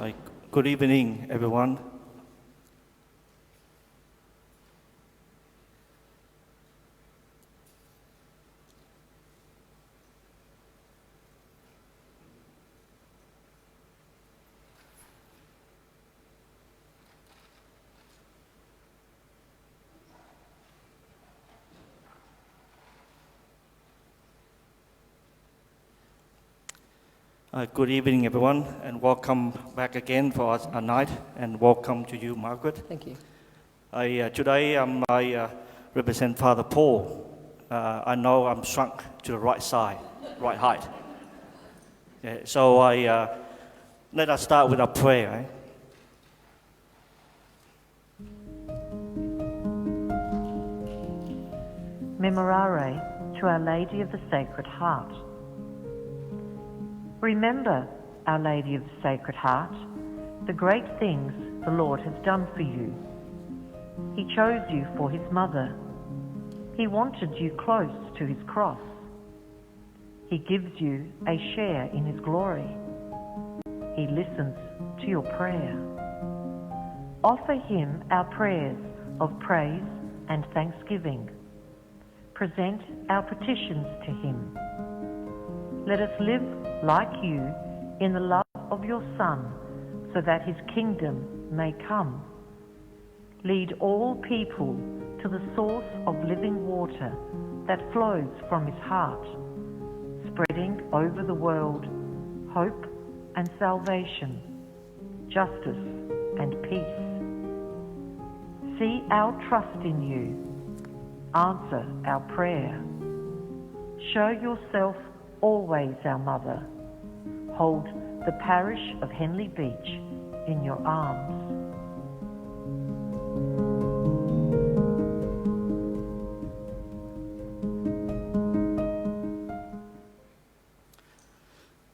Hi, good evening, everyone. Good evening, everyone, and welcome back again for our night, and welcome to you, Margaret. Thank you. Today, I represent Father Paul. I know I'm shrunk to the right side, right height. So let us start with a prayer. Memorare to Our Lady of the Sacred Heart. Remember, Our Lady of the Sacred Heart, the great things the Lord has done for you. He chose you for his mother. He wanted you close to his cross. He gives you a share in his glory. He listens to your prayer. Offer him our prayers of praise and thanksgiving. Present our petitions to him. Let us live like you in the love of your Son, so that his kingdom may come. Lead all people to the source of living water that flows from his heart, spreading over the world hope and salvation, justice and peace. See our trust in you. Answer our prayer. Show yourself always our mother. Hold the parish of Henley Beach in your arms.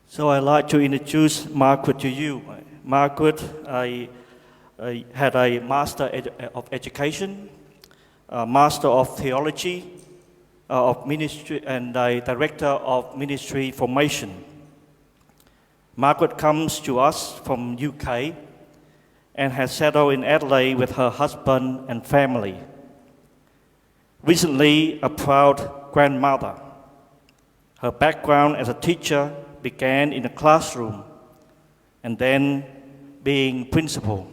So I'd like to introduce Margaret to you. Margaret had a Master of Education, a Master of Theology, of Ministry, and a Director of Ministry Formation. Margaret comes to us from UK and has settled in Adelaide with her husband and family. Recently, a proud grandmother. Her background as a teacher began in the classroom and then being principal.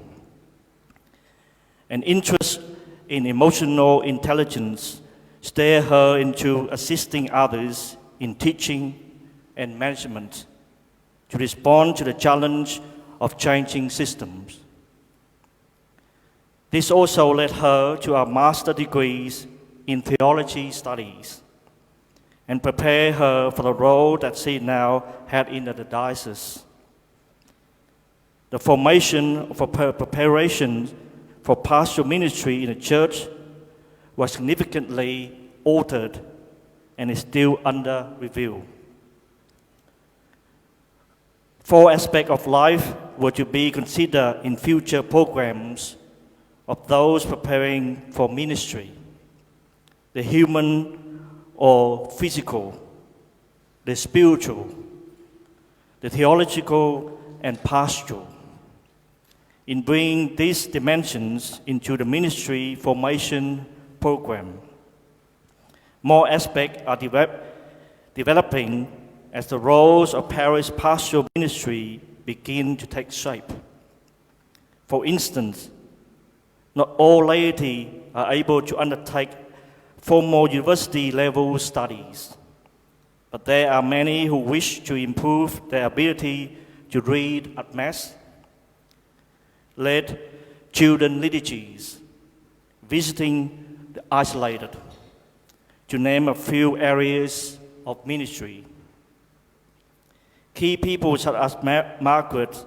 An interest in emotional intelligence steer her into assisting others in teaching and management to respond to the challenge of changing systems. This also led her to our master degrees in theology studies and prepared her for the role that she now had in the diocese. The formation of her preparation for pastoral ministry in the church was significantly altered and is still under review. 4 aspects of life were to be considered in future programs of those preparing for ministry: the human or physical, the spiritual, the theological, and pastoral. In bringing these dimensions into the ministry formation program, more aspects are developing as the roles of parish pastoral ministry begin to take shape. For instance, not all laity are able to undertake formal university-level studies, but there are many who wish to improve their ability to read at Mass, lead children liturgies, visiting the isolated, to name a few areas of ministry. Key people such as Margaret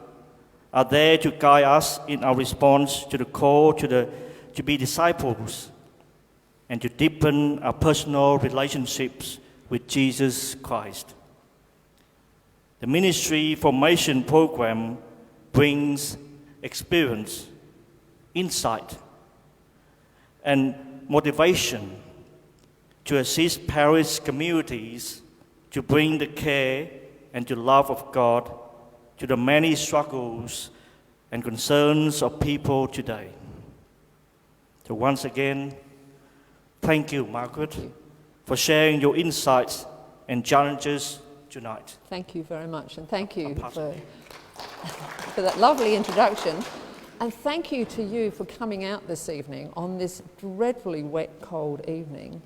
are there to guide us in our response to the call to be disciples and to deepen our personal relationships with Jesus Christ. The ministry formation program brings experience, insight, and motivation to assist parish communities to bring the care and the love of God to the many struggles and concerns of people today. So once again, thank you, Margaret, for sharing your insights and challenges tonight. Thank you very much, and thank you for that lovely introduction. And thank you to you for coming out this evening on this dreadfully wet, cold evening.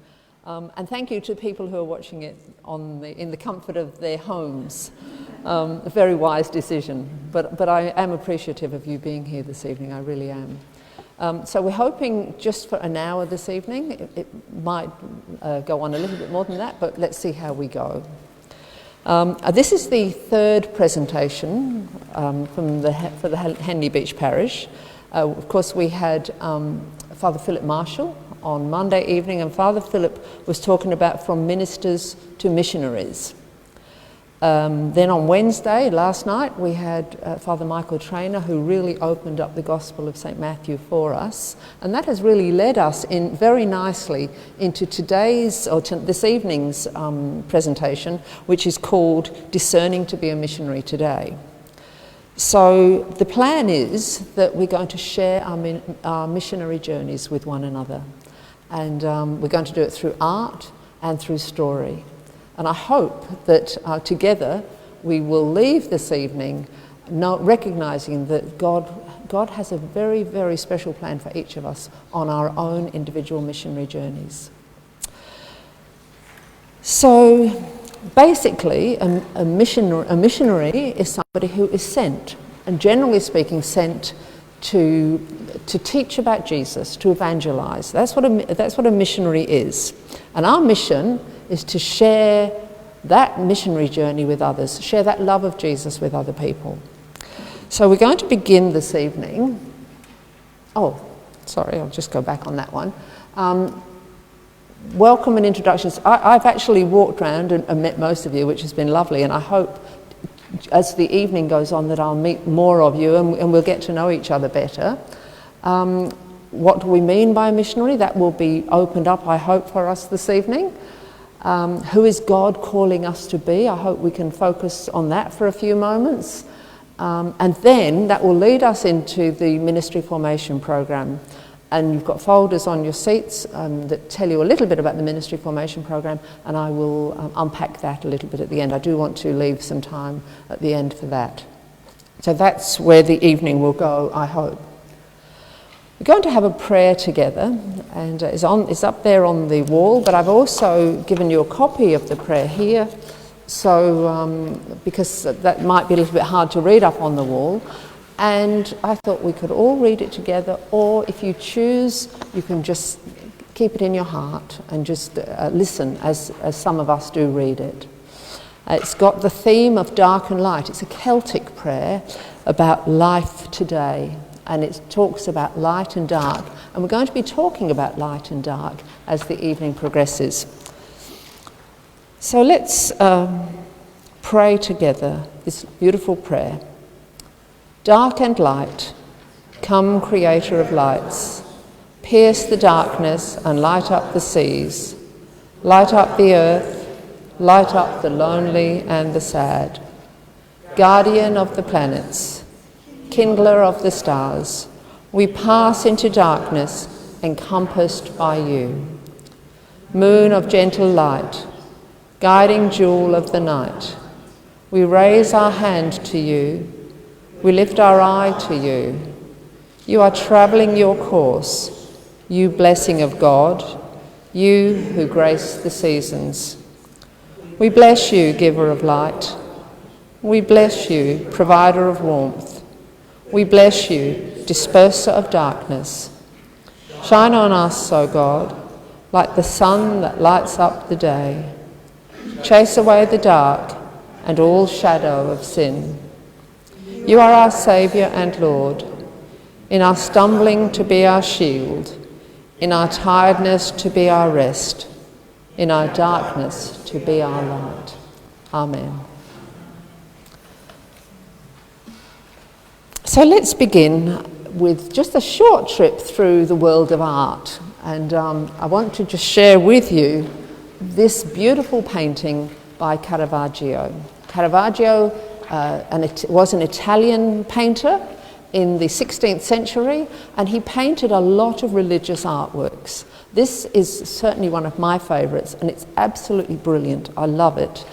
And thank you to people who are watching it in the comfort of their homes. A very wise decision, but I am appreciative of you being here this evening, I really am. So we're hoping just for an hour this evening. It might go on a little bit more than that, but let's see how we go. This is the third presentation for the Henley Beach Parish. Of course, we had Father Philip Marshall on Monday evening, and Father Philip was talking about from ministers to missionaries. Then on Wednesday, last night, we had Father Michael Trainer, who really opened up the Gospel of St. Matthew for us. And that has really led us in very nicely into this evening's presentation, which is called Discerning to be a Missionary Today. So the plan is that we're going to share our missionary journeys with one another. And we're going to do it through art and through story. And I hope that together we will leave this evening recognising that God has a very, very special plan for each of us on our own individual missionary journeys. So basically, a missionary is somebody who is sent, and generally speaking sent to teach about Jesus, to evangelise. That's what a missionary is. And our mission is to share that missionary journey with others, share that love of Jesus with other people. So we're going to begin this evening. Oh, sorry, I'll just go back on that one. Welcome and introductions. I've actually walked around and met most of you, which has been lovely, and I hope as the evening goes on that I'll meet more of you and we'll get to know each other better. What do we mean by a missionary? That will be opened up, I hope, for us this evening. Who is God calling us to be? I hope we can focus on that for a few moments. And then that will lead us into the ministry formation program. And you've got folders on your seats that tell you a little bit about the ministry formation program, and I will unpack that a little bit at the end. I do want to leave some time at the end for that. So that's where the evening will go, I hope. We're going to have a prayer together, and it's up there on the wall, but I've also given you a copy of the prayer here, so because that might be a little bit hard to read up on the wall. And I thought we could all read it together, or if you choose, you can just keep it in your heart and just listen as some of us do read it. It's got the theme of dark and light. It's a Celtic prayer about life today, and it talks about light and dark. And we're going to be talking about light and dark as the evening progresses. So let's pray together this beautiful prayer. Dark and light, come Creator of lights, pierce the darkness and light up the seas, light up the earth, light up the lonely and the sad. Guardian of the planets, kindler of the stars, we pass into darkness encompassed by you. Moon of gentle light, guiding jewel of the night, we raise our hand to you. We lift our eye to you. You are travelling your course, you blessing of God, you who grace the seasons. We bless you, giver of light. We bless you, provider of warmth. We bless you, disperser of darkness. Shine on us, O God, like the sun that lights up the day. Chase away the dark and all shadow of sin. You are our Saviour and Lord, in our stumbling to be our shield, in our tiredness to be our rest, in our darkness to be our light. Amen. So let's begin with just a short trip through the world of art. And I want to just share with you this beautiful painting by Caravaggio. Caravaggio was an Italian painter, in the 16th century, and he painted a lot of religious artworks. This is certainly one of my favourites, and it's absolutely brilliant. I love it.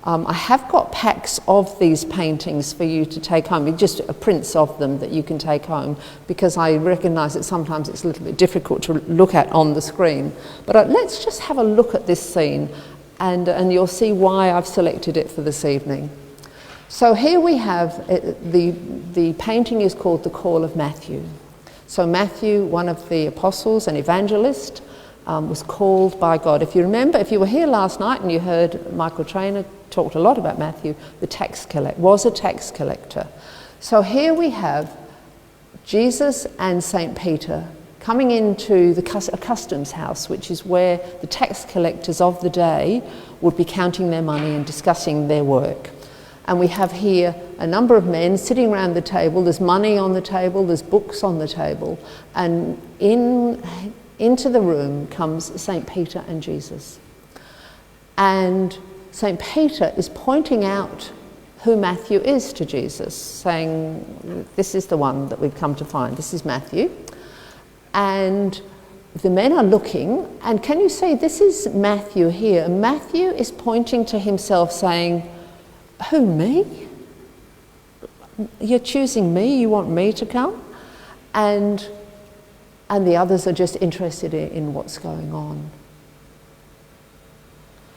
I have got packs of these paintings for you to take home, just prints of them that you can take home, because I recognise that sometimes it's a little bit difficult to look at on the screen. But let's just have a look at this scene, and you'll see why I've selected it for this evening. So here we have, the painting is called The Call of Matthew. So Matthew, one of the apostles and evangelist, was called by God. If you remember, if you were here last night and you heard Michael Traynor talked a lot about Matthew, was a tax collector. So here we have Jesus and St. Peter coming into a customs house, which is where the tax collectors of the day would be counting their money and discussing their work. And we have here a number of men sitting around the table. There's money on the table, there's books on the table, and into the room comes St. Peter and Jesus. And St. Peter is pointing out who Matthew is to Jesus, saying, this is the one that we've come to find, this is Matthew. And the men are looking, and can you see, this is Matthew here. Matthew is pointing to himself saying, who, me? You're choosing me, you want me to come? And the others are just interested in what's going on.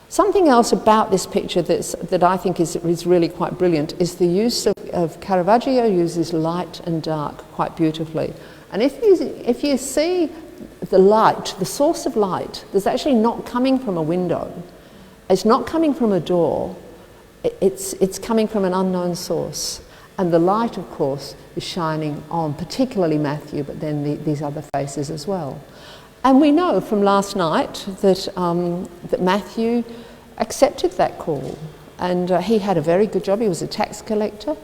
Something else about this picture that I think is really quite brilliant is the use of Caravaggio uses light and dark quite beautifully. And if you see the light, the source of light, there's actually not coming from a window. It's not coming from a door. It's coming from an unknown source. And the light, of course, is shining on particularly Matthew, but then these other faces as well. And we know from last night that Matthew accepted that call, and he had a very good job. He was a tax collector.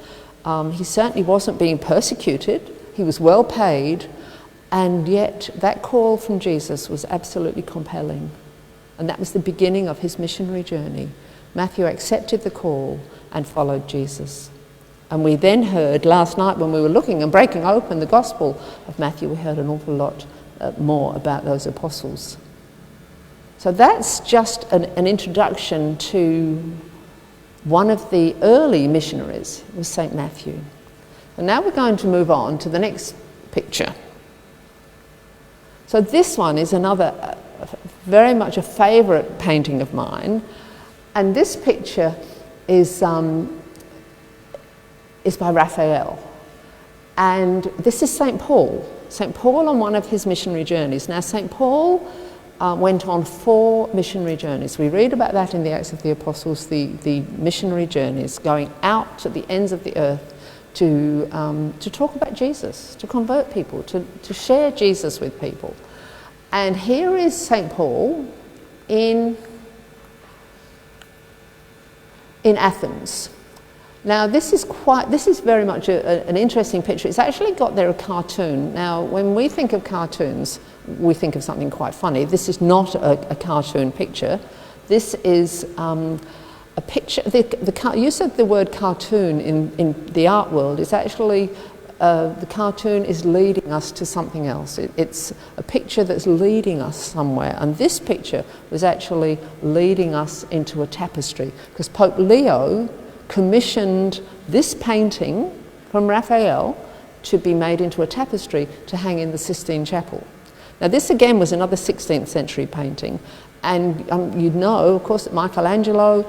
He certainly wasn't being persecuted. He was well paid, and yet that call from Jesus was absolutely compelling. And that was the beginning of his missionary journey. Matthew accepted the call and followed Jesus. And we then heard last night when we were looking and breaking open the Gospel of Matthew, we heard an awful lot more about those apostles. So that's just an introduction to one of the early missionaries, was St. Matthew. And now we're going to move on to the next picture. So this one is another very much a favourite painting of mine, and this picture is by Raphael. And this is St. Paul. St. Paul on one of his missionary journeys. Now, St. Paul went on 4 missionary journeys. We read about that in the Acts of the Apostles, the missionary journeys, going out to the ends of the earth to talk about Jesus, to convert people, to share Jesus with people. And here is St. Paul in Athens. Now this is very much an interesting picture. It's actually got there a cartoon. Now when we think of cartoons, we think of something quite funny. This is not a cartoon picture. This is a picture. The use of the word cartoon in the art world is actually the cartoon is leading us to something else. It's a picture that's leading us somewhere, and this picture was actually leading us into a tapestry, because Pope Leo commissioned this painting from Raphael to be made into a tapestry to hang in the Sistine Chapel. Now this again was another 16th century painting, and you know, of course, that Michelangelo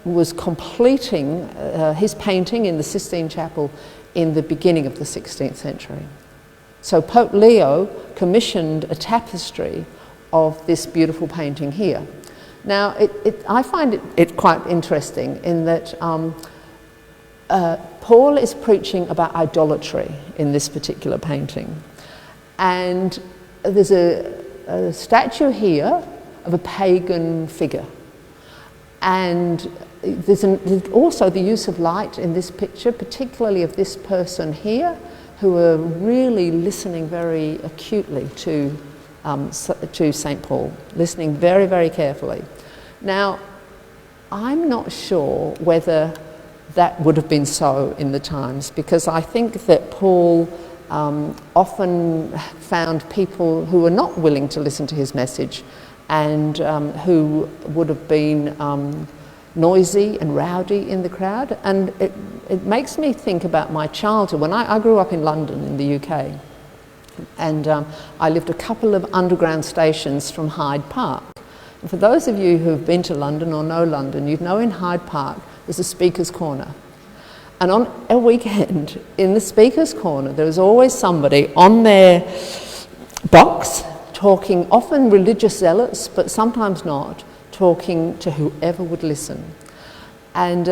was completing his painting in the Sistine Chapel in the beginning of the 16th century. So Pope Leo commissioned a tapestry of this beautiful painting here. Now, I find it quite interesting in that Paul is preaching about idolatry in this particular painting. And there's a statue here of a pagan figure. And there's also the use of light in this picture, particularly of this person here, who are really listening very acutely to St. Paul, listening very, very carefully. Now, I'm not sure whether that would have been so in the times, because I think that Paul often found people who were not willing to listen to his message and who would have been noisy and rowdy in the crowd. And it makes me think about my childhood. When I grew up in London in the UK, and I lived a couple of underground stations from Hyde Park. And for those of you who've been to London or know London, you'd know in Hyde Park there's a speaker's corner. And on a weekend, in the speaker's corner, there was always somebody on their box talking, often religious zealots, but sometimes not, talking to whoever would listen. And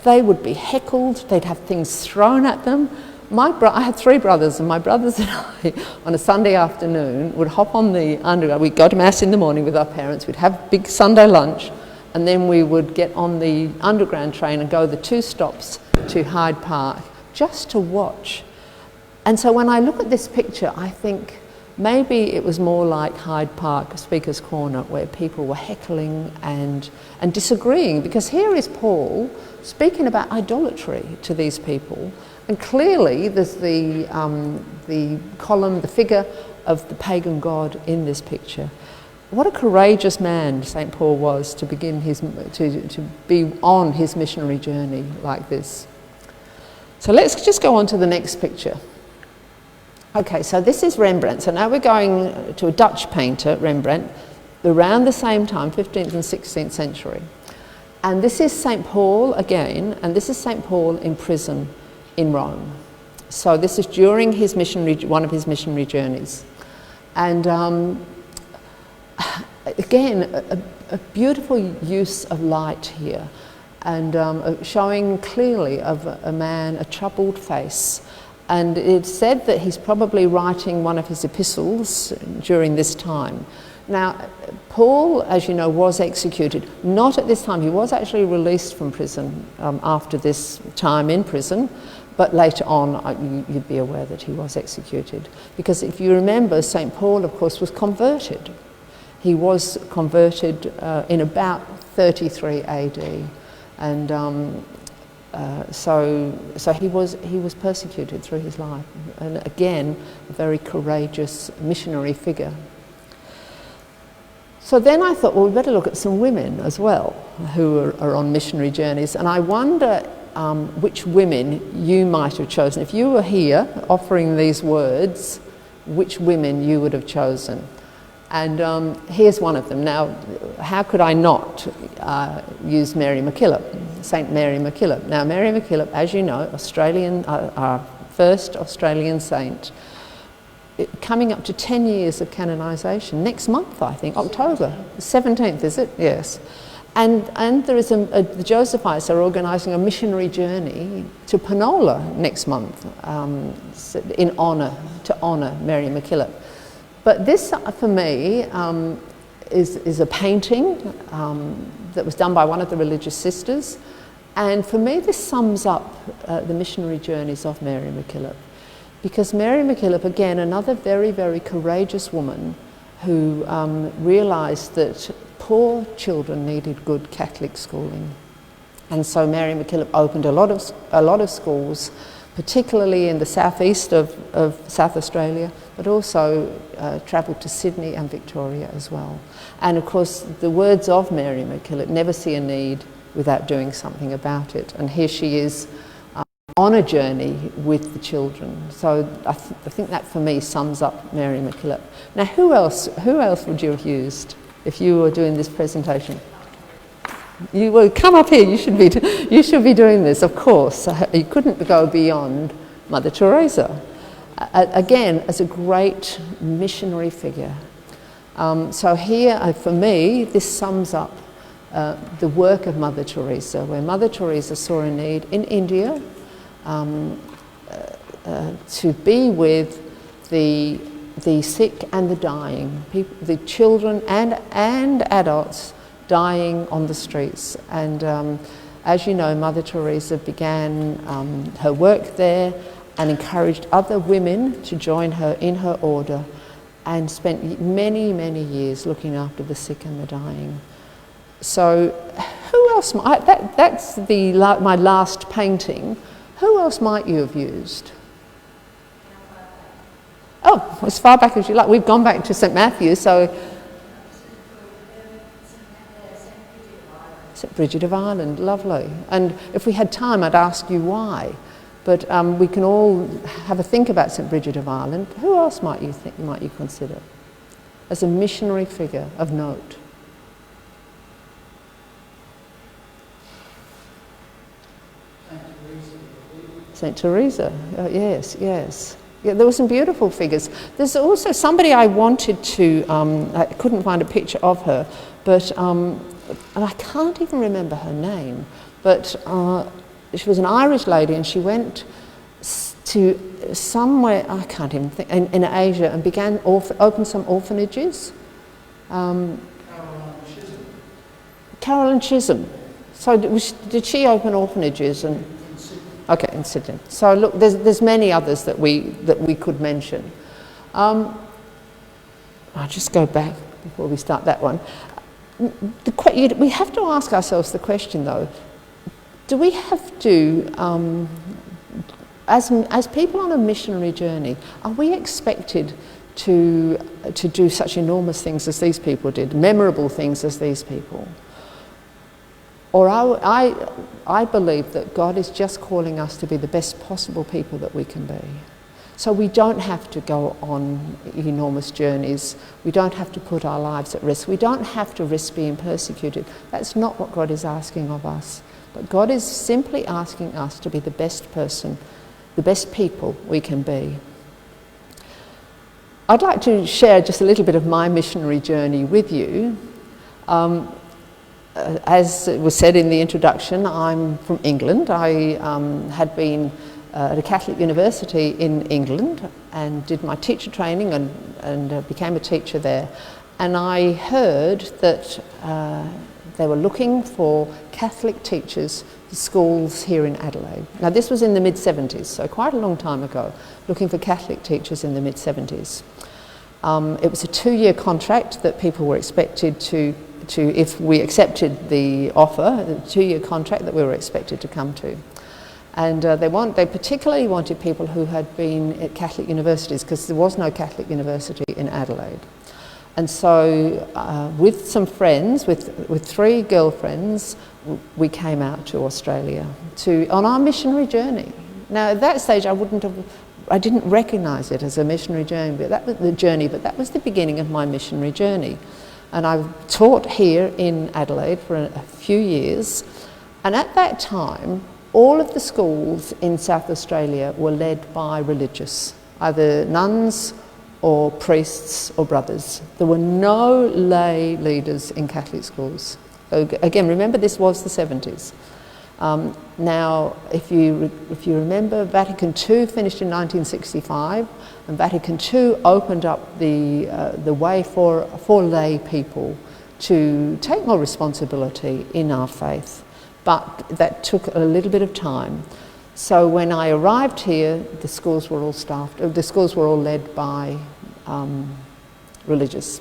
they would be heckled, they'd have things thrown at them. I had 3 brothers, and my brothers and I, on a Sunday afternoon, would hop on the underground. We'd go to Mass in the morning with our parents, we'd have a big Sunday lunch, and then we would get on the underground train and go the 2 stops to Hyde Park just to watch. And so when I look at this picture, I think maybe it was more like Hyde Park, Speaker's Corner, where people were heckling and disagreeing, because here is Paul speaking about idolatry to these people. And clearly there's the column, the figure of the pagan god in this picture. What a courageous man St. Paul was to begin to be on his missionary journey like this. So let's just go on to the next picture. Okay, so this is Rembrandt. So now we're going to a Dutch painter, Rembrandt, around the same time, 15th and 16th century. And this is St. Paul again, and this is St. Paul in prison in Rome. So this is during his one of his missionary journeys. And again, a beautiful use of light here, and showing clearly of a man, a troubled face. And it's said that he's probably writing one of his epistles during this time. Now, Paul, as you know, was executed. Not at this time. He was actually released from prison after this time in prison. But later on, you'd be aware that he was executed. Because if you remember, St. Paul, of course, was converted. He was converted in about 33 AD. And so he was persecuted through his life. And again, a very courageous missionary figure. So then I thought, well, we better look at some women as well who are on missionary journeys. And I wonder which women you might have chosen. If you were here offering these words, which women you would have chosen. And here's one of them. Now, how could I not use Mary MacKillop, St. Mary MacKillop. Now, Mary MacKillop, as you know, our first Australian saint, coming up to 10 years of canonisation. Next month, I think, October 17th, is it? Yes. And there is the Josephites are organising a missionary journey to Penola next month to honour Mary MacKillop. But this, for me, is a painting that was done by one of the religious sisters. And for me, this sums up the missionary journeys of Mary MacKillop. Because Mary MacKillop, again, another very, very courageous woman who realised that poor children needed good Catholic schooling. And so Mary MacKillop opened a lot of schools, particularly in the southeast of South Australia, but also travelled to Sydney and Victoria as well. And of course, the words of Mary MacKillop, never see a need without doing something about it. And here she is on a journey with the children. So I think that for me sums up Mary MacKillop. Now, who else would you have used if you were doing this presentation? You will come up here. You should be doing this, of course. You couldn't go beyond Mother Teresa. Again, as a great missionary figure. So here, for me, this sums up the work of Mother Teresa, where Mother Teresa saw a need in India to be with the sick and the dying, the children and adults dying on the streets. And as you know, Mother Teresa began her work there and encouraged other women to join her in her order, and spent many, many years looking after the sick and the dying. So who else that's my last painting. Who else might you have used? Oh, as far back as you like. We've gone back to St Matthew, so... St Bridget of Ireland, lovely. And if we had time, I'd ask you why. But we can all have a think about St Bridget of Ireland. Who else might you consider as a missionary figure of note? St Teresa, yes. Yeah, there were some beautiful figures. There's also somebody I wanted to, I couldn't find a picture of her, but, and I can't even remember her name, but she was an Irish lady and she went to somewhere, I can't even think, in Asia and began open some orphanages. Caroline Chisholm. So did she open orphanages? And okay, in Sydney. So look, there's many others that we could mention. I'll just go back before we start that one. We have to ask ourselves the question though, do we have to, as people on a missionary journey, are we expected to do such enormous things as these people did, memorable things as these people? Or I believe that God is just calling us to be the best possible people that we can be. So we don't have to go on enormous journeys. We don't have to put our lives at risk. We don't have to risk being persecuted. That's not what God is asking of us. But God is simply asking us to be the best person, the best people we can be. I'd like to share just a little bit of my missionary journey with you. As it was said in the introduction, I'm from England. I had been at a Catholic university in England and did my teacher training and became a teacher there. And I heard that they were looking for Catholic teachers for schools here in Adelaide. Now this was in the mid-70s, so quite a long time ago, looking for Catholic teachers in the mid-70s. It was a 2-year contract that people were expected to, if we accepted the offer, the 2-year contract that we were expected to come to. And they particularly wanted people who had been at Catholic universities, because there was no Catholic university in Adelaide. And so with some friends, with 3 girlfriends, we came out to Australia on our missionary journey. Now at that stage I didn't recognise it as a missionary journey, but that was the beginning of my missionary journey. And I taught here in Adelaide for a few years, and at that time all of the schools in South Australia were led by religious, either nuns or priests or brothers. There were no lay leaders in Catholic schools. Again, remember this was the 70s. Now, if you remember, Vatican II finished in 1965, and Vatican II opened up the way for lay people to take more responsibility in our faith. But that took a little bit of time. So when I arrived here, the schools were all led by religious.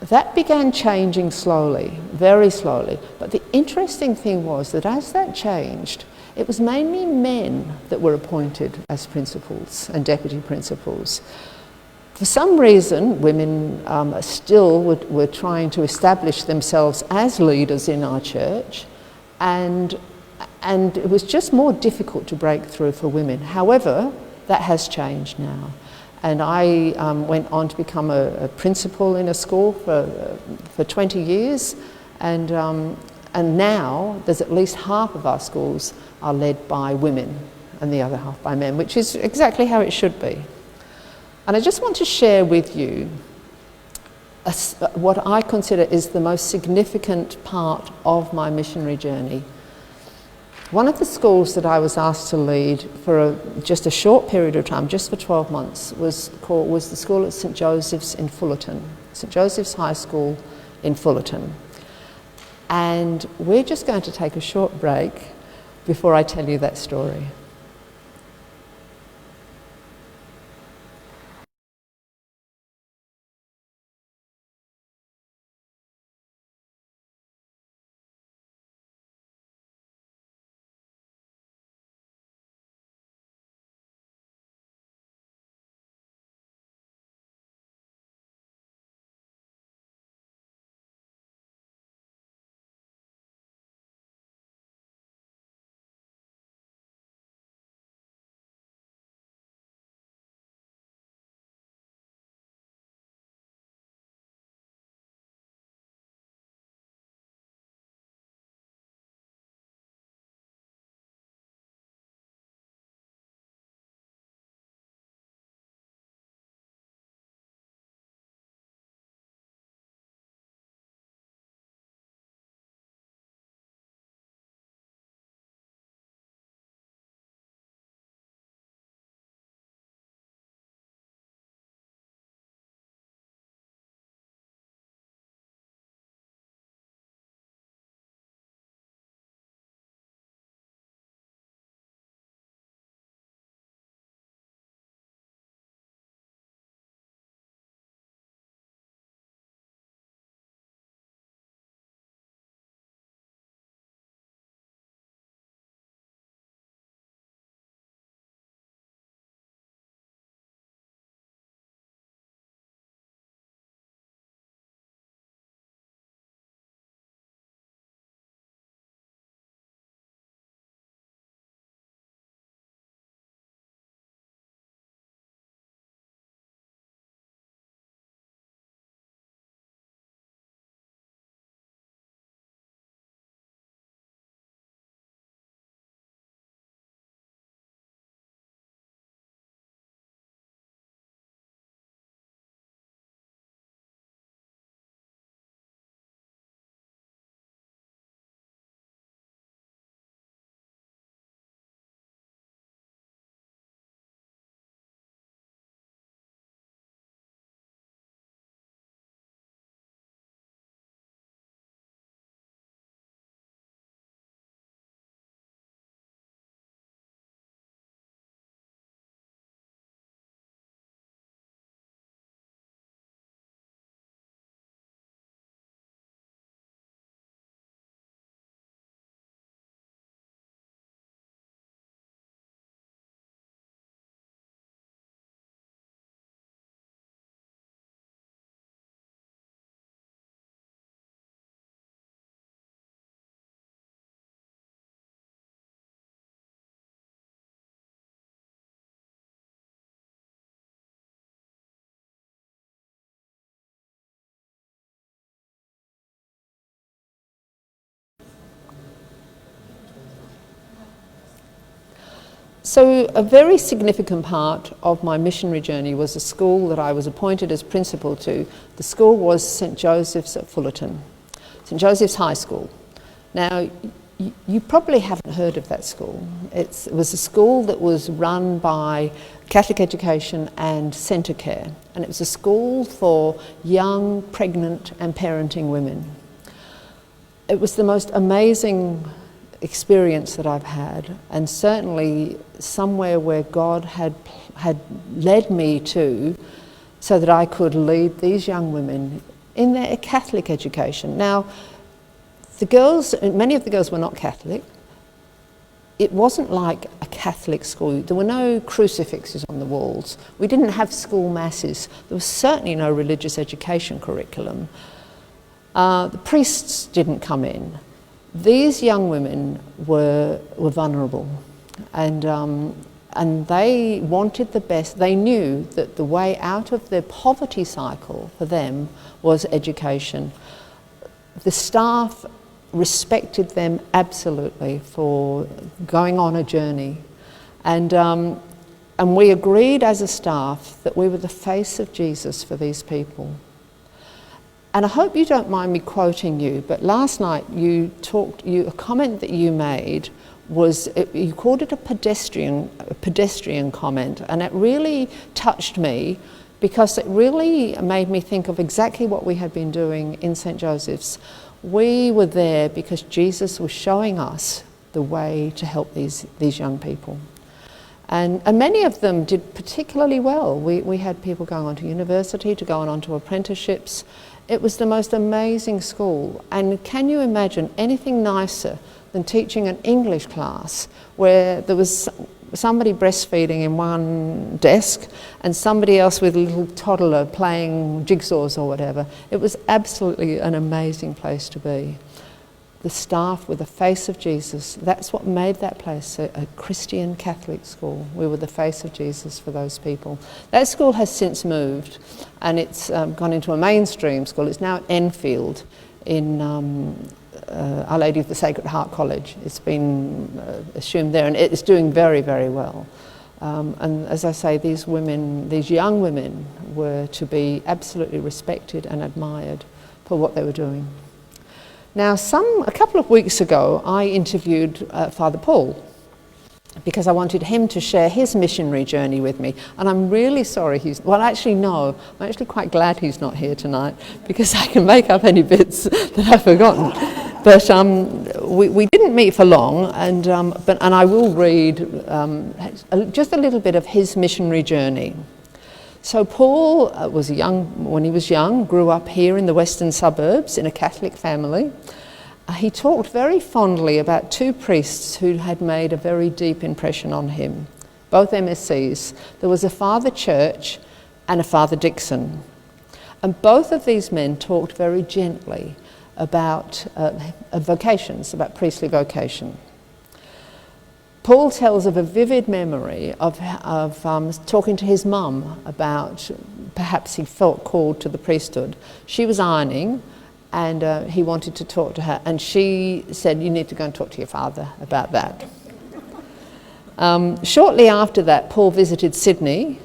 That began changing slowly, very slowly. But the interesting thing was that as that changed, it was mainly men that were appointed as principals and deputy principals. For some reason, women still were trying to establish themselves as leaders in our church, and it was just more difficult to break through for women. However, that has changed now. And I went on to become a principal in a school for 20 years, and now there's at least half of our schools are led by women and the other half by men, which is exactly how it should be. And I just want to share with you what I consider is the most significant part of my missionary journey. One of the schools that I was asked to lead for just a short period of time, just for 12 months, was the school at St Joseph's in Fullerton, St Joseph's High School in Fullerton. And we're just going to take a short break before I tell you that story. So a very significant part of my missionary journey was a school that I was appointed as principal to. The school was St Joseph's at Fullerton, St Joseph's High School. Now, you probably haven't heard of that school. It was a school that was run by Catholic Education and Centre Care, and it was a school for young, pregnant and parenting women. It was the most amazing experience that I've had, and certainly somewhere where God had led me to, so that I could lead these young women in their Catholic education. Now, the girls, many of the girls were not Catholic. It wasn't like a Catholic school. There were no crucifixes on the walls. We didn't have school masses. There was certainly no religious education curriculum. The priests didn't come in. These young women were vulnerable, and they wanted the best. They knew that the way out of their poverty cycle for them was education. The staff respected them absolutely for going on a journey, and we agreed as a staff that we were the face of Jesus for these people. And I hope you don't mind me quoting you, but last night a comment that you made was, you called it a pedestrian comment, and it really touched me, because it really made me think of exactly what we had been doing in St Joseph's. We were there because Jesus was showing us the way to help these young people. And many of them did particularly well. We had people going on to university, going on to apprenticeships. It was the most amazing school. And can you imagine anything nicer than teaching an English class where there was somebody breastfeeding in one desk and somebody else with a little toddler playing jigsaws or whatever? It was absolutely an amazing place to be. The staff were the face of Jesus. That's what made that place a Christian Catholic school. We were the face of Jesus for those people. That school has since moved, and it's gone into a mainstream school. It's now at Enfield in Our Lady of the Sacred Heart College. It's been assumed there, and it's doing very, very well. And as I say, these young women were to be absolutely respected and admired for what they were doing. Now, a couple of weeks ago, I interviewed Father Paul, because I wanted him to share his missionary journey with me. And I'm really sorry I'm actually quite glad he's not here tonight, because I can make up any bits that I've forgotten. But we didn't meet for long, and I will read just a little bit of his missionary journey. So Paul when he was young, grew up here in the western suburbs in a Catholic family. He talked very fondly about two priests who had made a very deep impression on him, both MSCs. There was a Father Church and a Father Dixon. And both of these men talked very gently about vocations, about priestly vocation. Paul tells of a vivid memory of talking to his mum about perhaps he felt called to the priesthood. She was ironing, and he wanted to talk to her, and she said, "You need to go and talk to your father about that." Shortly after that, Paul visited Sydney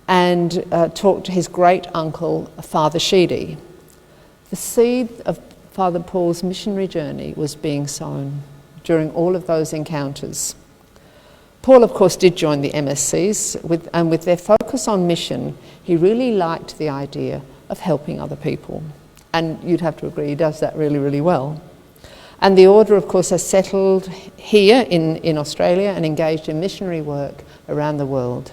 and talked to his great uncle, Father Sheedy. The seed of Father Paul's missionary journey was being sown during all of those encounters. Paul, of course, did join the MSCs, and with their focus on mission, he really liked the idea of helping other people. And you'd have to agree, he does that really, really well. And the order, of course, has settled here in Australia and engaged in missionary work around the world.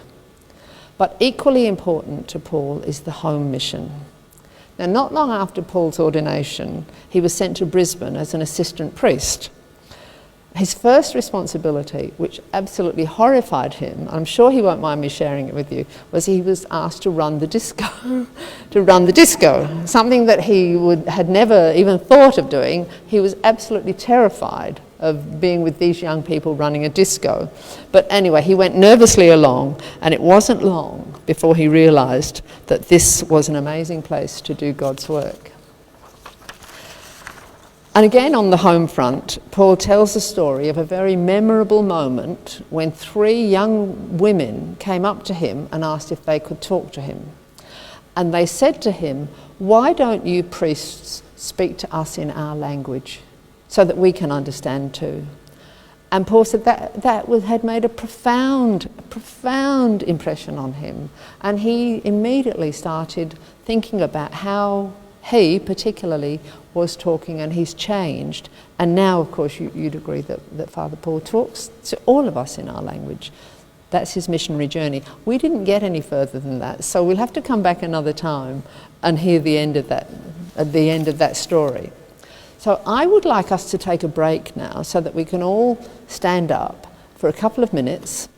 But equally important to Paul is the home mission. Now, not long after Paul's ordination, he was sent to Brisbane as an assistant priest. His first responsibility, which absolutely horrified him, I'm sure he won't mind me sharing it with you, was he was asked to run the disco. Something that he had never even thought of doing. He was absolutely terrified of being with these young people running a disco. But anyway, he went nervously along, and it wasn't long before he realised that this was an amazing place to do God's work. And again on the home front, Paul tells the story of a very memorable moment when 3 young women came up to him and asked if they could talk to him. And they said to him, "Why don't you priests speak to us in our language so that we can understand too?" And Paul said that had made a profound impression on him. And he immediately started thinking about how he particularly was talking, and he's changed. And now, of course, you'd agree that Father Paul talks to all of us in our language. That's his missionary journey. We didn't get any further than that, so we'll have to come back another time and hear the end of that story. So I would like us to take a break now so that we can all stand up for a couple of minutes,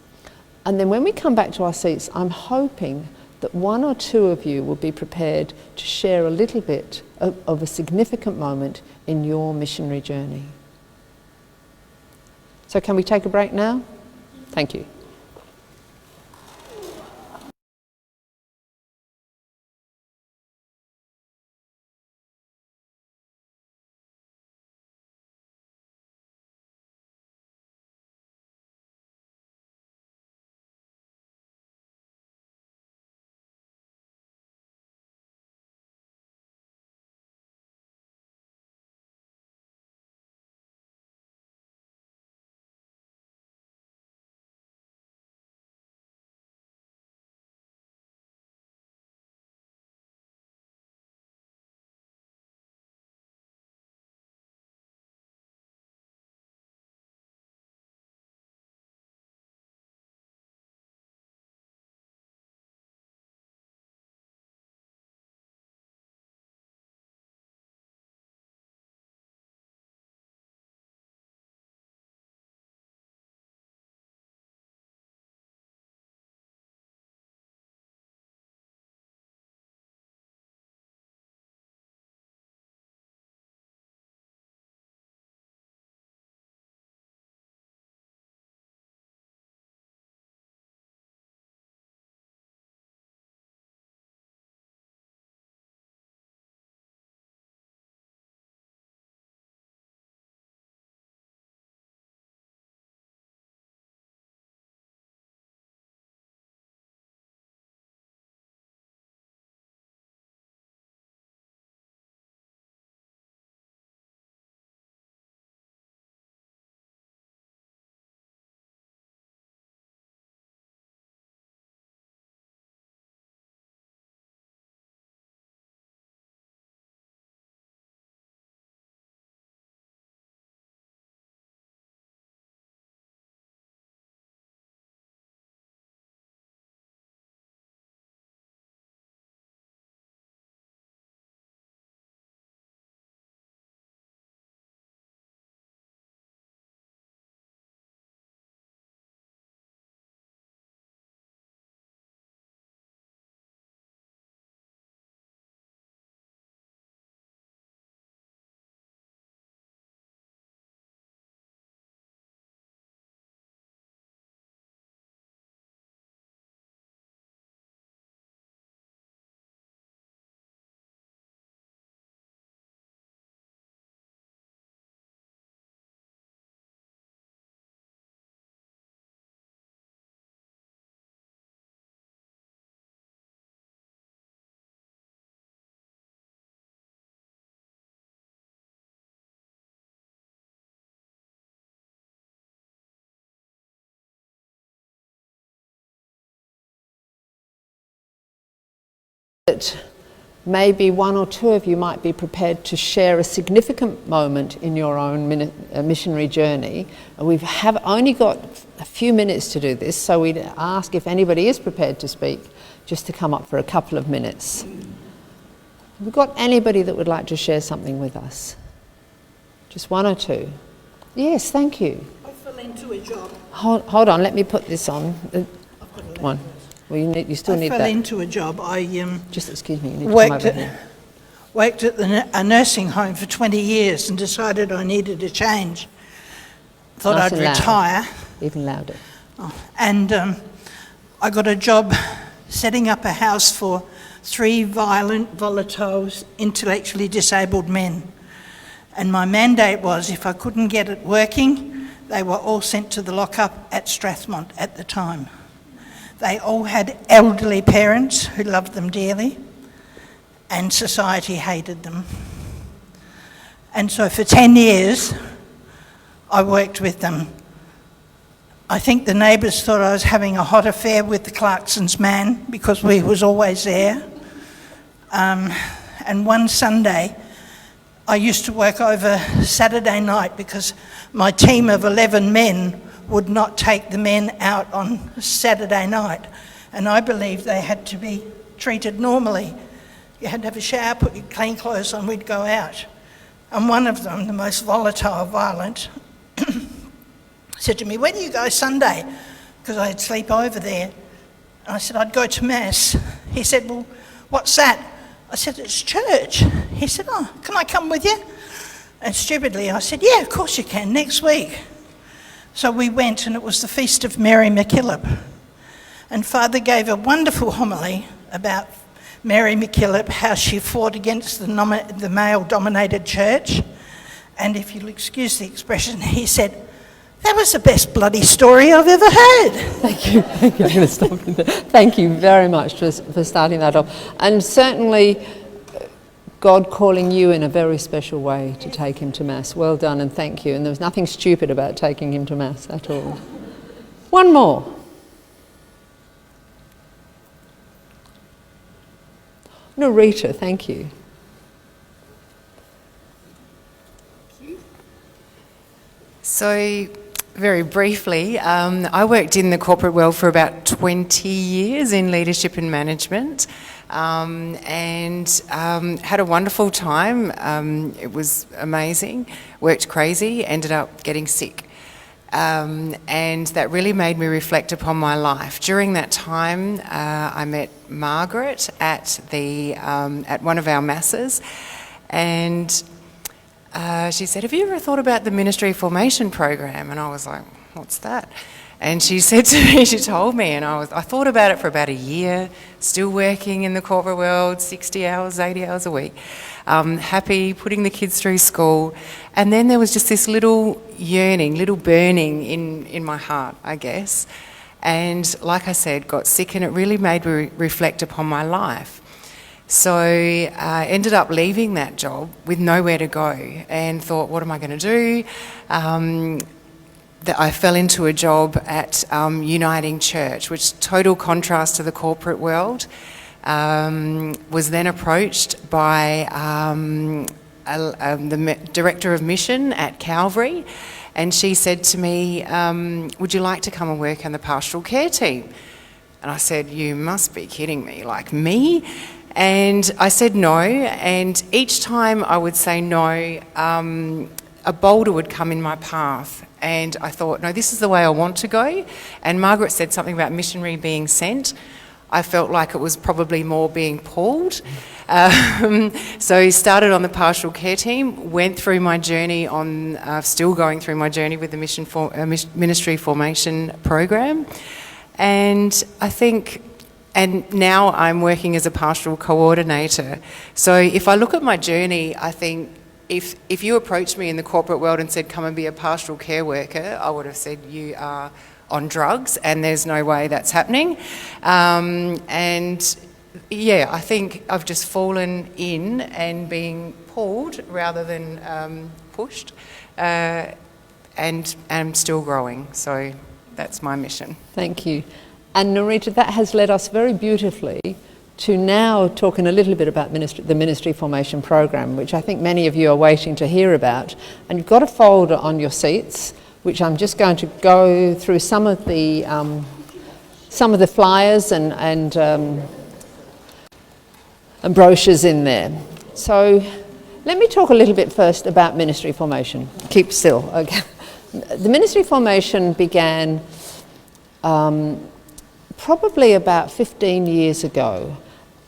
and then when we come back to our seats, I'm hoping that 1 or 2 of you will be prepared to share a little bit of a significant moment in your missionary journey. So can we take a break now? Thank you. That maybe 1 or 2 of you might be prepared to share a significant moment in your own missionary journey. We've only got a few minutes to do this, so we'd ask if anybody is prepared to speak, just to come up for a couple of minutes. Have we got anybody that would like to share something with us? Just 1 or 2. Yes, thank you. I fell into a job. Hold on, let me put this on. One. Well, you still need that. I fell into a job. Just excuse me, you need to come over here. Worked at a nursing home for 20 years and decided I needed a change. Thought Nice I'd and loud. retire. Even louder. And I got a job setting up a house for 3 violent, volatile, intellectually disabled men. And my mandate was, if I couldn't get it working, they were all sent to the lockup at Strathmont at the time. They all had elderly parents who loved them dearly, and society hated them. And so for 10 years, I worked with them. I think the neighbours thought I was having a hot affair with the Clarkson's man because we was always there. And one Sunday, I used to work over Saturday night because my team of 11 men would not take the men out on Saturday night. And I believed they had to be treated normally. You had to have a shower, put your clean clothes on, we'd go out. And one of them, the most volatile, violent, said to me, "Where do you go Sunday?" Because I'd sleep over there. And I said, "I'd go to Mass." He said, "Well, what's that?" I said, "It's church." He said, "Oh, can I come with you?" And stupidly I said, "Yeah, of course you can, next week." So we went, and it was the Feast of Mary MacKillop. And Father gave a wonderful homily about Mary MacKillop, how she fought against the male-dominated church. And if you'll excuse the expression, he said, "That was the best bloody story I've ever heard." Thank you. I'm going to stop you there. Thank you very much for starting that off. And certainly God calling you in a very special way to take him to Mass. Well done, and thank you. And there was nothing stupid about taking him to Mass at all. One more. Narita, thank you. So, very briefly, I worked in the corporate world for about 20 years in leadership and management, and had a wonderful time. It was amazing, worked crazy, ended up getting sick. And that really made me reflect upon my life. During that time, I met Margaret at one of our masses, and she said, "Have you ever thought about the Ministry Formation Program?" And I was like, "What's that?" And she said to me, she told me, and I thought about it for about a year, still working in the corporate world, 60 hours, 80 hours a week, happy, putting the kids through school. And then there was just this little yearning, little burning in my heart, I guess. And like I said, got sick, and it really made me reflect upon my life. So I ended up leaving that job with nowhere to go and thought, what am I going to do? That I fell into a job at Uniting Church, which total contrast to the corporate world. Was then approached by the director of mission at Calvary, and she said to me, "Would you like to come and work on the pastoral care team?" And I said, "You must be kidding me, like me?" And I said no, and each time I would say no, a boulder would come in my path. And I thought, no, this is the way I want to go. And Margaret said something about missionary being sent. I felt like it was probably more being pulled. So started on the pastoral care team, went through my journey on, still going through my journey with the Ministry Formation Program. And I think, and now I'm working as a pastoral coordinator. So if I look at my journey, I think if you approached me in the corporate world and said, come and be a pastoral care worker, I would have said, you are on drugs and there's no way that's happening. And yeah, I think I've just fallen in and being pulled rather than pushed, and I'm still growing. So that's my mission. Thank you. And Narita, that has led us very beautifully to now talking a little bit about the Ministry Formation Program, which I think many of you are waiting to hear about. And you've got a folder on your seats, which I'm just going to go through some of the flyers and brochures in there. So let me talk a little bit first about ministry formation. Keep still. Okay. The ministry formation began probably about 15 years ago.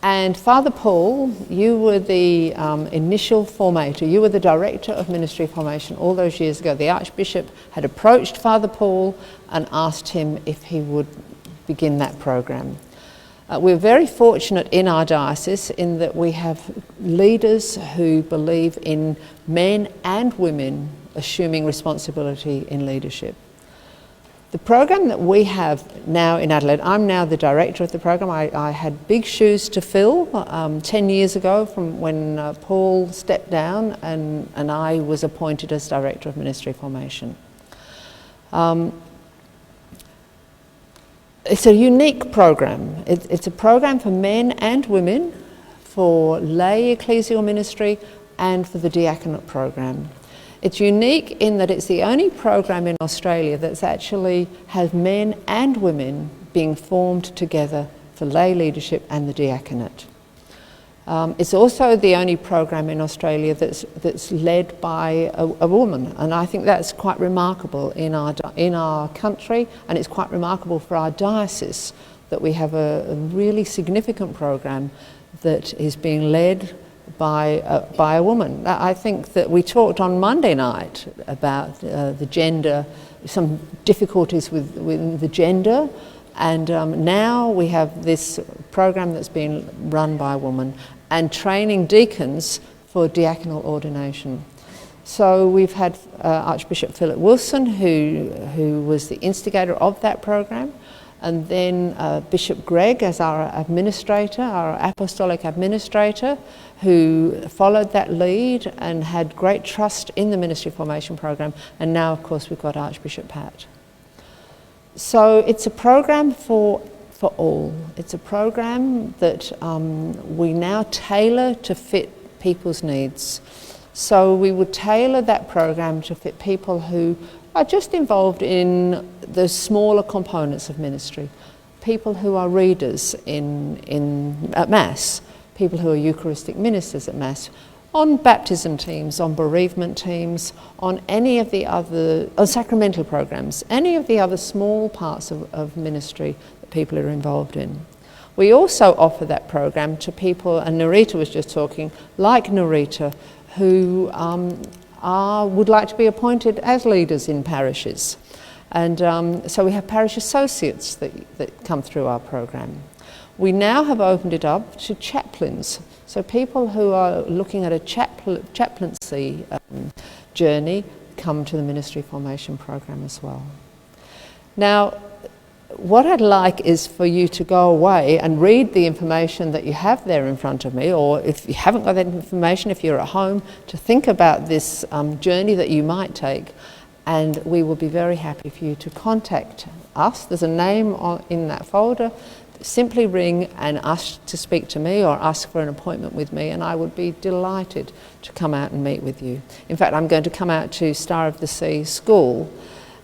And Father Paul, you were the initial formator. You were the director of ministry formation all those years ago. The Archbishop had approached Father Paul and asked him if he would begin that program. We're very fortunate in our diocese in that we have leaders who believe in men and women assuming responsibility in leadership. The program that we have now in Adelaide, I'm now the director of the program. I had big shoes to fill 10 years ago from when Paul stepped down and I was appointed as director of ministry formation. It's a unique program. It's a program for men and women, for lay ecclesial ministry and for the diaconate program. It's unique in that it's the only program in Australia that's actually has men and women being formed together for lay leadership and the diaconate. It's also the only program in Australia that's led by a woman, and I think that's quite remarkable in our country, and it's quite remarkable for our diocese that we have a really significant program that is being led by a woman. I think that we talked on Monday night about the gender, some difficulties with the gender, and now we have this program that's being run by a woman and training deacons for diaconal ordination. So we've had Archbishop Philip Wilson, who was the instigator of that program, and then Bishop Greg as our administrator, our apostolic administrator, who followed that lead and had great trust in the ministry formation program, and now of course we've got Archbishop Pat. So it's a program for all. It's a program that we now tailor to fit people's needs. So we would tailor that program to fit people who are just involved in the smaller components of ministry. People who are readers at Mass, people who are Eucharistic ministers at Mass, on baptism teams, on bereavement teams, on any of the other sacramental programs, any of the other small parts of ministry that people are involved in. We also offer that program to people, and Narita was just talking, like Narita, who would like to be appointed as leaders in parishes. And so we have parish associates that come through our program. We now have opened it up to chaplains. So people who are looking at a chaplaincy journey come to the ministry formation program as well. Now, what I'd like is for you to go away and read the information that you have there in front of me, or if you haven't got that information, if you're at home, to think about this journey that you might take, and we will be very happy for you to contact us. There's a name in that folder. Simply ring and ask to speak to me or ask for an appointment with me, and I would be delighted to come out and meet with you. In fact, I'm going to come out to Star of the Sea School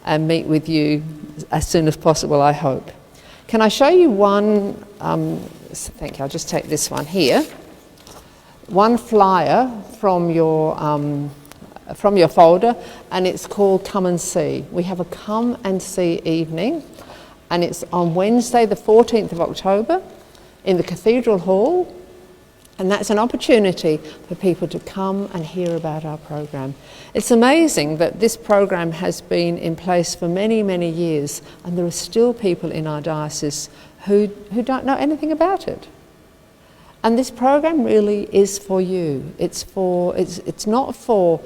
and meet with you as soon as possible, I hope. Can I show you one, thank you, I'll just take this one here, one flyer from your folder, and it's called Come and See. We have a Come and See evening, and it's on Wednesday the 14th of October in the Cathedral Hall, and that's an opportunity for people to come and hear about our program. It's amazing that this program has been in place for many, many years, and there are still people in our diocese who don't know anything about it. And this program really is for you. It's not for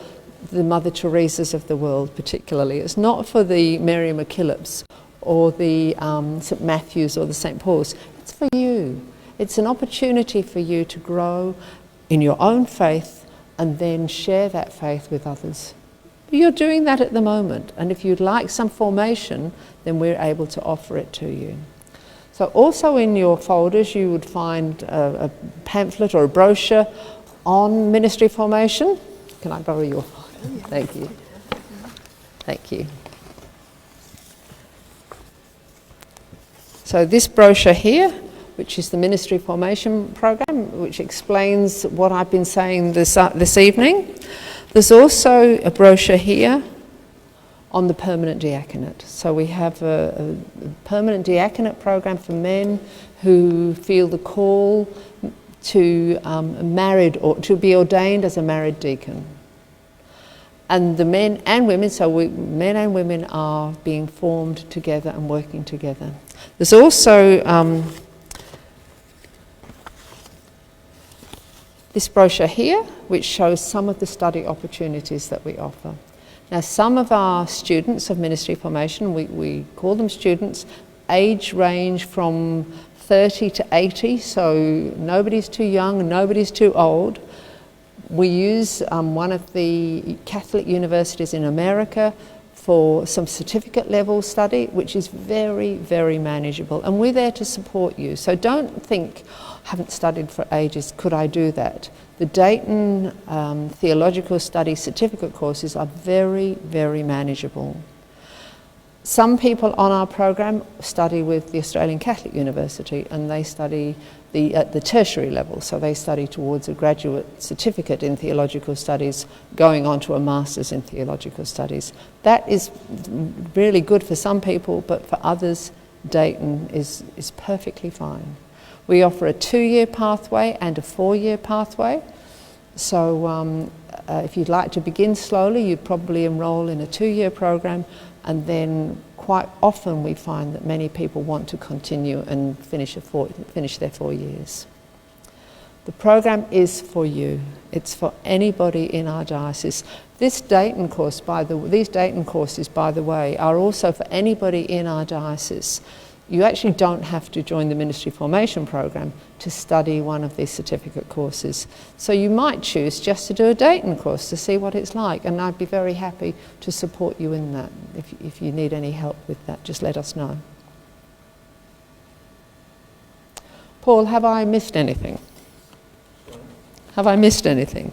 the Mother Teresas of the world particularly. It's not for the Mary MacKillops or the St Matthews or the St Paul's. It's for you. It's an opportunity for you to grow in your own faith and then share that faith with others. You're doing that at the moment, and if you'd like some formation, then we're able to offer it to you. So also in your folders you would find a pamphlet or a brochure on ministry formation. Can I borrow your folder? Thank you. Thank you. So this brochure here, which is the Ministry Formation Program, which explains what I've been saying this evening. There's also a brochure here on the permanent diaconate. So we have a permanent diaconate program for men who feel the call to married or to be ordained as a married deacon. And the men and women, so men and women are being formed together and working together. There's also this brochure here, which shows some of the study opportunities that we offer. Now, some of our students of ministry formation, we call them students, age range from 30 to 80, so nobody's too young, nobody's too old. We use one of the Catholic universities in America for some certificate level study, which is very, very manageable. And we're there to support you. So don't think, I haven't studied for ages, could I do that? The Dayton Theological Study certificate courses are very, very manageable. Some people on our program study with the Australian Catholic University, and they study at the tertiary level, so they study towards a graduate certificate in theological studies, going on to a master's in theological studies. That is really good for some people, but for others, Dayton is perfectly fine. We offer a 2-year pathway and a 4-year pathway. So if you'd like to begin slowly, you'd probably enroll in a 2-year program, and then quite often we find that many people want to continue and finish their 4 years. The program is for you. It's for anybody in our diocese. These Dayton courses, by the way, are also for anybody in our diocese. You actually don't have to join the ministry formation program to study one of these certificate courses. So you might choose just to do a Dayton course to see what it's like, and I'd be very happy to support you in that. If you need any help with that, just let us know. Paul, have I missed anything? Have I missed anything?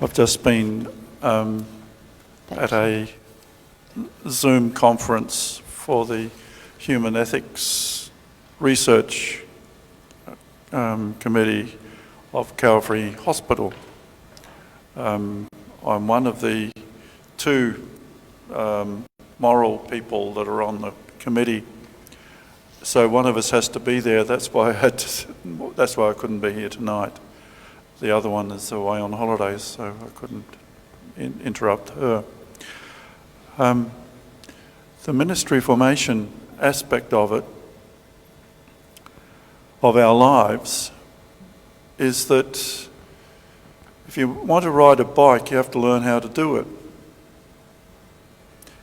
I've just been at a Zoom conference for the Human Ethics Research Committee of Calvary Hospital. I'm one of the 2 moral people that are on the committee, so one of us has to be there. That's why I couldn't be here tonight. The other one is away on holidays, so I couldn't interrupt her. The ministry formation aspect of it, of our lives, is that if you want to ride a bike, you have to learn how to do it.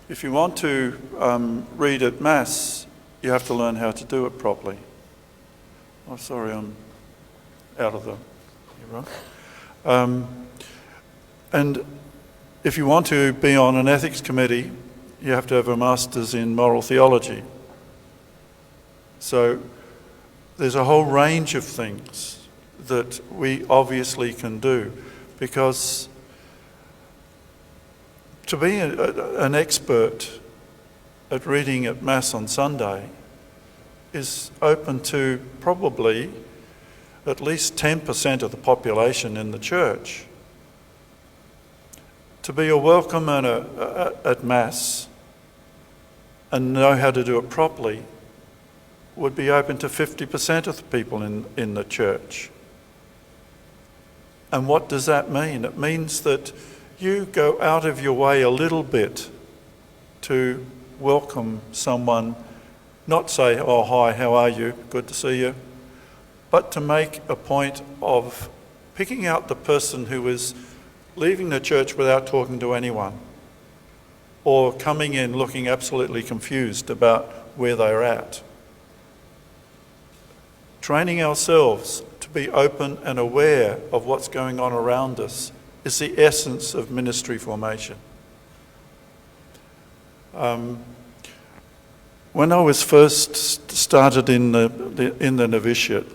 If you want to read at Mass, you have to learn how to do it properly. Oh, sorry, I'm out of the... Right. And if you want to be on an ethics committee, you have to have a master's in moral theology. So there's a whole range of things that we obviously can do, because to be an expert at reading at Mass on Sunday is open to probably at least 10% of the population in the church. To be a welcomer at Mass and know how to do it properly would be open to 50% of the people in the church. And what does that mean? It means that you go out of your way a little bit to welcome someone, not say, "Oh, hi, how are you? Good to see you," but to make a point of picking out the person who is leaving the church without talking to anyone, or coming in looking absolutely confused about where they're at. Training ourselves to be open and aware of what's going on around us is the essence of ministry formation. When I was first started in the novitiate,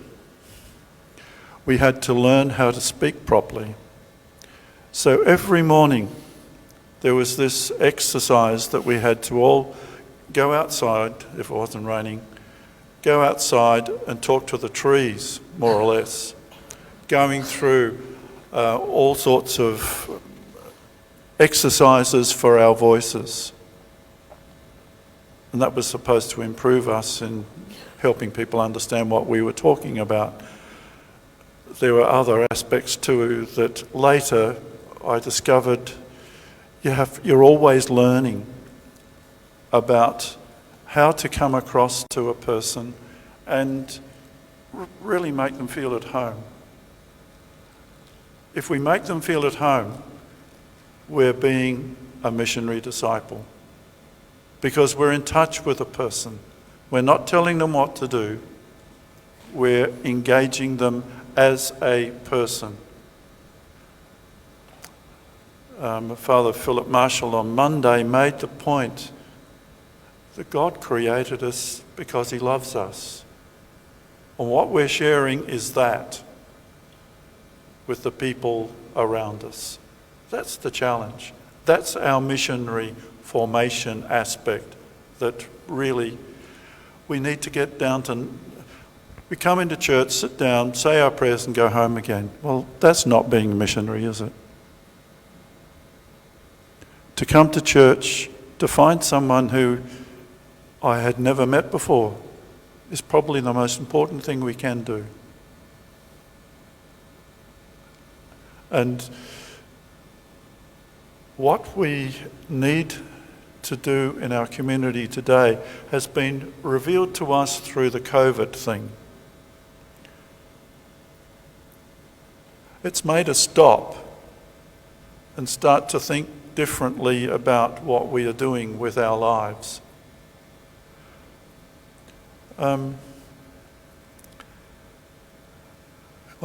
we had to learn how to speak properly. So every morning there was this exercise that we had to all go outside, if it wasn't raining, go outside and talk to the trees, more or less, going through all sorts of exercises for our voices. And that was supposed to improve us in helping people understand what we were talking about. There were other aspects too that later I discovered you're always learning about how to come across to a person and really make them feel at home. If we make them feel at home, we're being a missionary disciple, because we're in touch with a person. We're not telling them what to do, we're engaging them as a person. Father Philip Marshall on Monday made the point that God created us because he loves us. And what we're sharing is that with the people around us. That's the challenge. That's our missionary formation aspect that really we need to get down to. We come into church, sit down, say our prayers and go home again. Well, that's not being a missionary, is it? To come to church, to find someone who I had never met before, is probably the most important thing we can do. And what we need to do in our community today has been revealed to us through the COVID thing. It's made us stop and start to think differently about what we are doing with our lives. I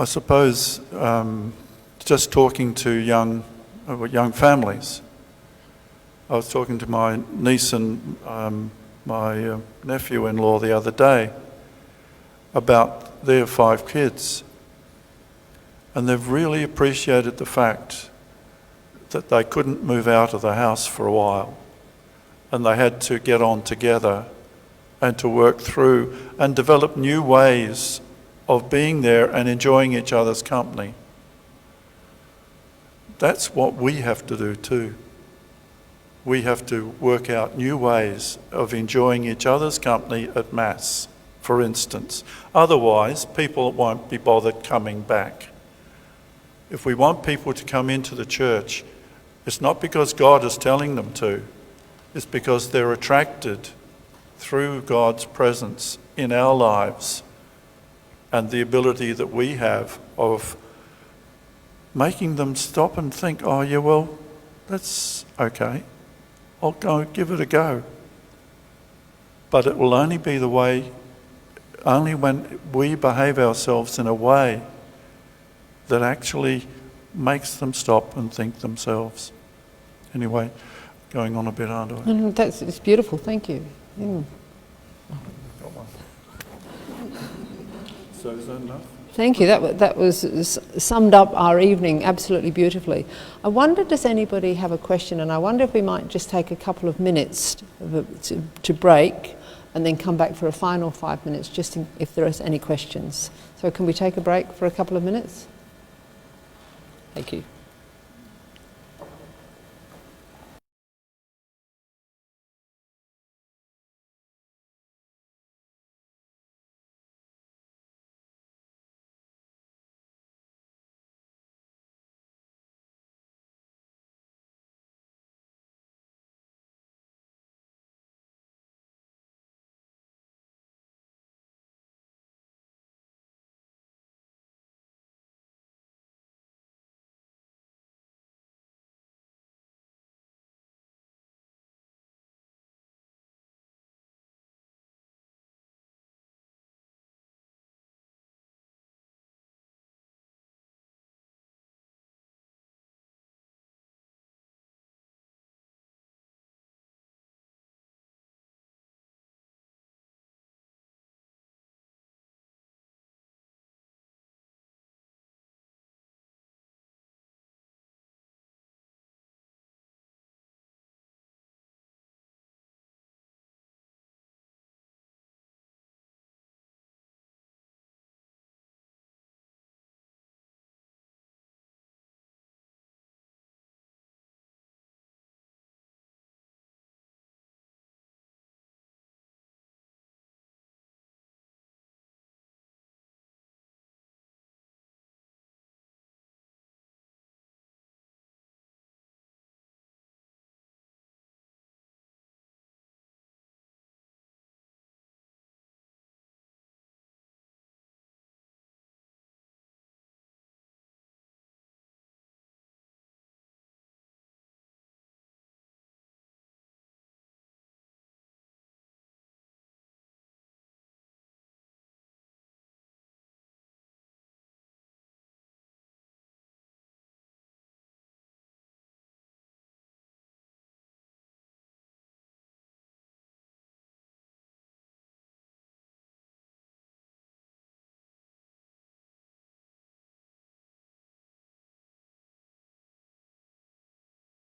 suppose just talking to young families. I was talking to my niece and my nephew-in-law the other day about their 5 kids, and they've really appreciated the fact that they couldn't move out of the house for a while, and they had to get on together and to work through and develop new ways of being there and enjoying each other's company. That's what we have to do too. We have to work out new ways of enjoying each other's company at Mass, for instance. Otherwise, people won't be bothered coming back. If we want people to come into the church, it's not because God is telling them to, it's because they're attracted through God's presence in our lives and the ability that we have of making them stop and think, oh yeah, well, that's okay. I'll go give it a go. But it will only be the way, only when we behave ourselves in a way that actually makes them stop and think themselves. Anyway, going on a bit, aren't I? It's beautiful, thank you. So is that enough? Thank you. That was summed up our evening absolutely beautifully. I wonder, does anybody have a question? And I wonder if we might just take a couple of minutes to break and then come back for a final 5 minutes, just if there are any questions. So can we take a break for a couple of minutes? Thank you.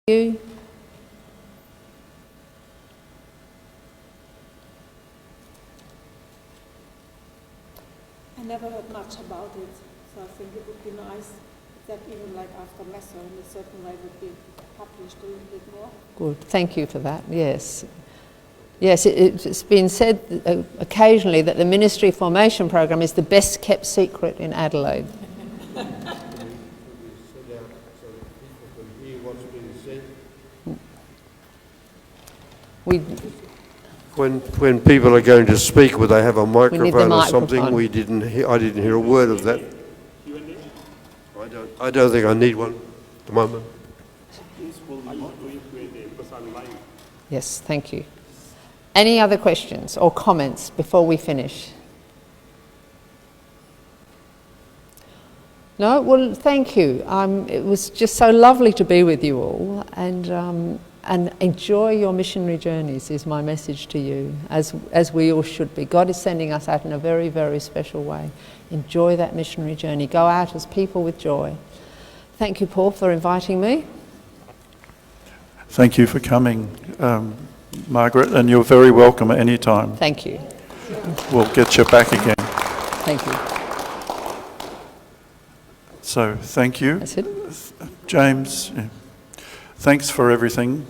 you. I never heard much about it, so I think it would be nice that even like after Messe in a certain way would be published a little bit more. Good, thank you for that, yes. Yes, it's been said occasionally that the ministry formation program is the best kept secret in Adelaide. When people are going to speak, would they have a microphone or something? microphone. I didn't hear a word of that. I don't think I need one at the moment. Yes, thank you. Any other questions or comments before we finish? No? Well, thank you. It was just so lovely to be with you all, and enjoy your missionary journeys is my message to you, as we all should be. God is sending us out in a very, very special way. Enjoy that missionary journey. Go out as people with joy. Thank you, Paul, for inviting me. Thank you for coming, Margaret, and you're very welcome at any time. Thank you. We'll get you back again. Thank you. So, thank you. That's it. James, thanks for everything.